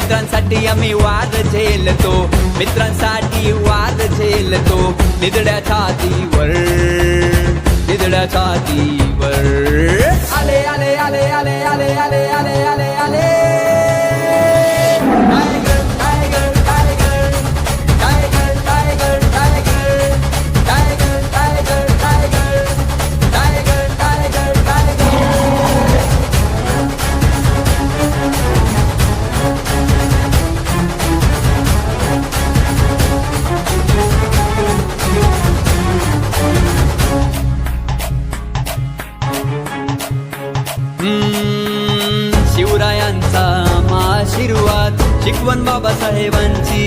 मित्रांसाठी आम्ही वाद झेलतो, मित्रांसाठी वाद झेलतो. निधड्या छातीवर, निधड्या छातीवर. आले आले आले आले आले आले आले आले आले. शिवरायांचा आशीर्वाद, शिकवण बाबासाहेबांची.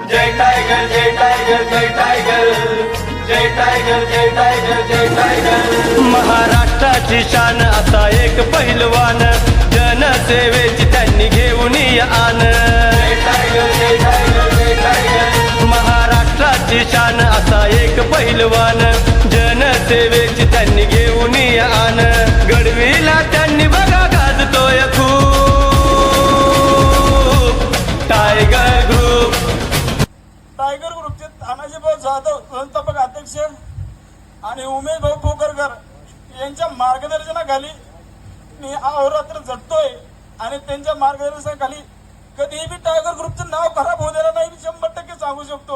जय टायगर जय टायगर जय टायगर जय टायगर जय टायगर जय टायगर. महाराष्ट्राची शान आता एक पहिलवान, जनसेवेची त्यांनी घेऊन आन. जय टायगर जय टायगर जय टायगर. महाराष्ट्राची शान आता एक पहिलवान, जनसेवेची त्यांनी घेऊन आन. गडवीला त्यांनी बघा गाजतोय खूप टायगर ग्रुप. टायगर ग्रुपचे तानाजी भाऊ जाधव संस्थापक अध्यक्ष आणि उमेश भाऊ पोकरकर यांच्या मार्गदर्शनाखाली मी अहोरात्र झटतोय आणि त्यांच्या मार्गदर्शनाखाली कधीही टायगर ग्रुपचं नाव खराब होऊ देणार नाही, 100% सांगू शकतो.